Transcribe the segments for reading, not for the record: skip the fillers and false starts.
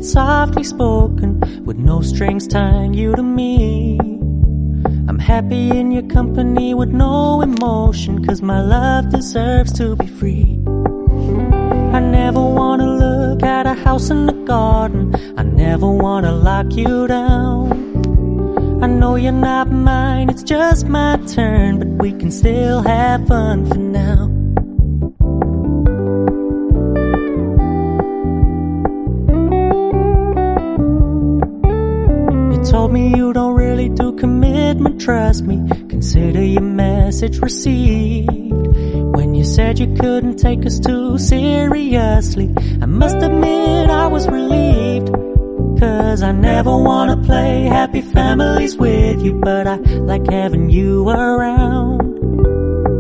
softly spoken, with no strings tying you to me. I'm happy in your company with no emotion, 'cause my love deserves to be free. I never wanna look at a house in the garden, I never wanna lock you down. I know you're not mine, it's just my turn, but we can still have fun for now. You told me you don't really do commitment, trust me, consider your message received. When you said you couldn't take us too seriously, I must admit I was relieved. 'Cause I never wanna play happy families with you, but I like having you around.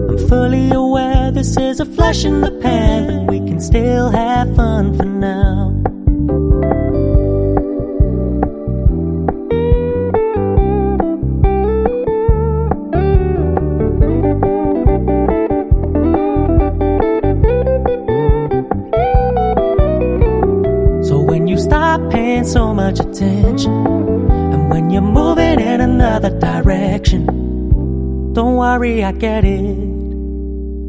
I'm fully aware this is a flash in the pan, but we can still have fun for now. Paying so much attention, and when you're moving in another direction, don't worry, I get it.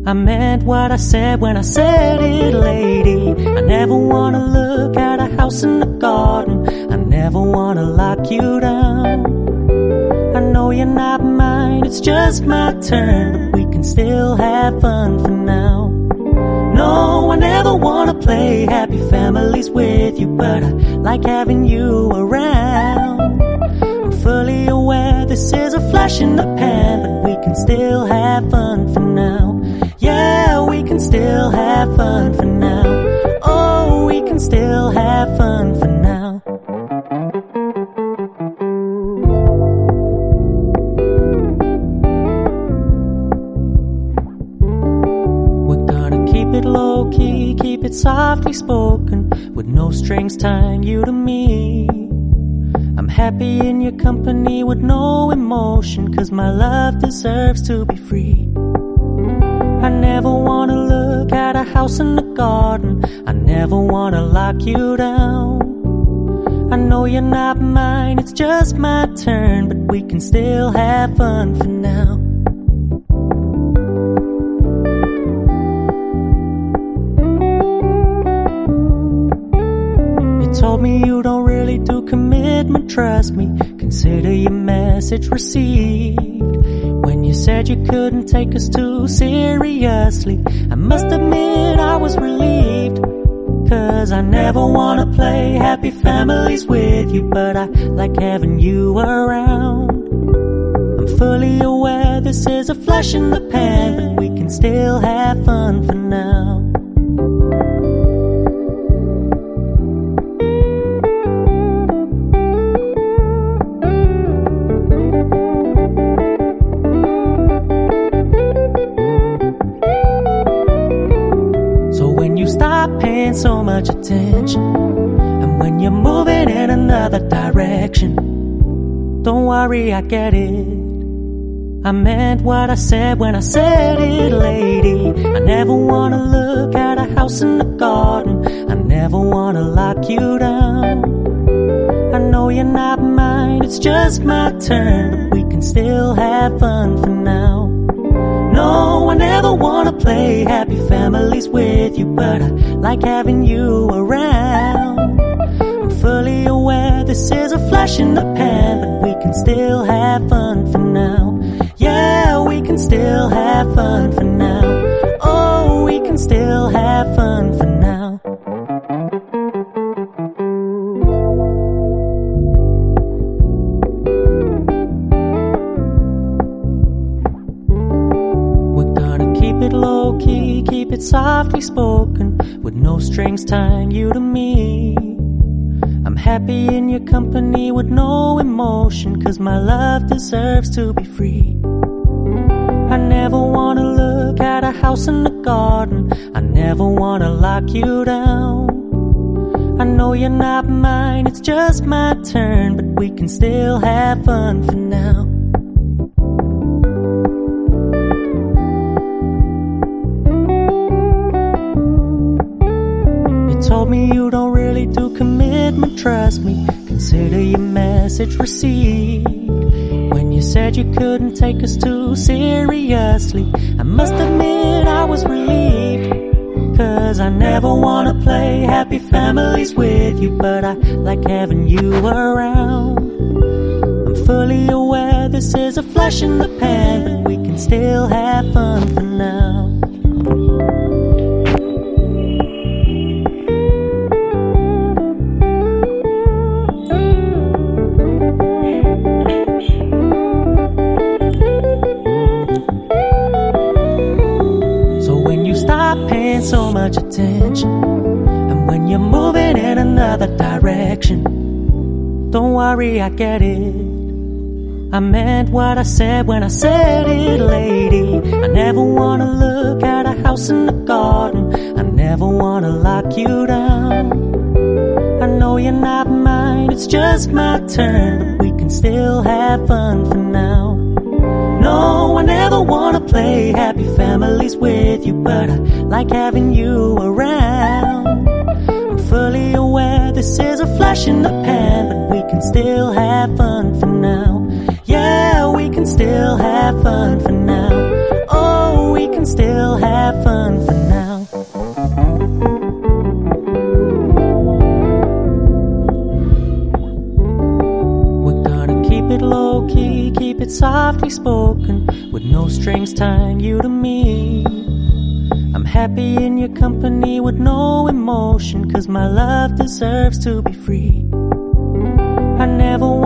I meant what I said when I said it, lady. I never wanna look at a house in the garden, I never wanna lock you down. I know you're not mine, it's just my turn, but we can still have fun for now. No, I never wanna play happy families with you, but I like having you around. I'm fully aware this is a flash in the pan, but we can still have fun for now. Yeah, we can still have fun for now. Oh, we can still have fun for now. Low key, keep it softly spoken, with no strings tying you to me. I'm happy in your company with no emotion, 'cause my love deserves to be free. I never wanna look at a house in the garden, I never wanna lock you down. I know you're not mine, it's just my turn, but we can still have fun for now. Told me you don't really do commitment, trust me, consider your message received. When you said you couldn't take us too seriously, I must admit I was relieved. 'Cause I never wanna play happy families with you, but I like having you around. I'm fully aware this is a flash in the pan, but we can still have fun for now. Stop paying so much attention, and when you're moving in another direction, don't worry, I get it. I meant what I said when I said it, lady. I never wanna look at a house in the garden, I never wanna lock you down. I know you're not mine, it's just my turn, but we can still have fun for now. No, I never wanna play happy families with you, but I like having you around. I'm fully aware this is a flash in the pan, but we can still have fun for now. Yeah, we can still have fun for now. Oh, we can still have fun for now. Low key, keep it softly spoken, with no strings tying you to me. I'm happy in your company with no emotion, 'cause my love deserves to be free. I never wanna look at a house in the garden, I never wanna lock you down. I know you're not mine, it's just my turn, but we can still have fun for now. Told me you don't really do commitment. commitment, trust me. Consider your message received. When you said you couldn't take us too seriously, I must admit I was relieved. 'Cause I never wanna play happy families with you, but I like having you around. I'm fully aware this is a flash in the pan, but we can still have fun for now. Paying so much attention, and when you're moving in another direction, don't worry, I get it. I meant what I said when I said it, lady. I never wanna look at a house in the garden. I never wanna lock you down. I know you're not mine, it's just my turn, but we can still have fun for now. No, I never wanna play happy families with you, but I like having you around. I'm fully aware this is a flash in the pan, but we can still have fun for now. Yeah, we can still have fun for now. Oh, we can still have fun for now. We're gonna keep it low key, keep it softly spoken, with no strings tying you to me. I'm happy in your company with no emotion, 'cause my love deserves to be free. I never want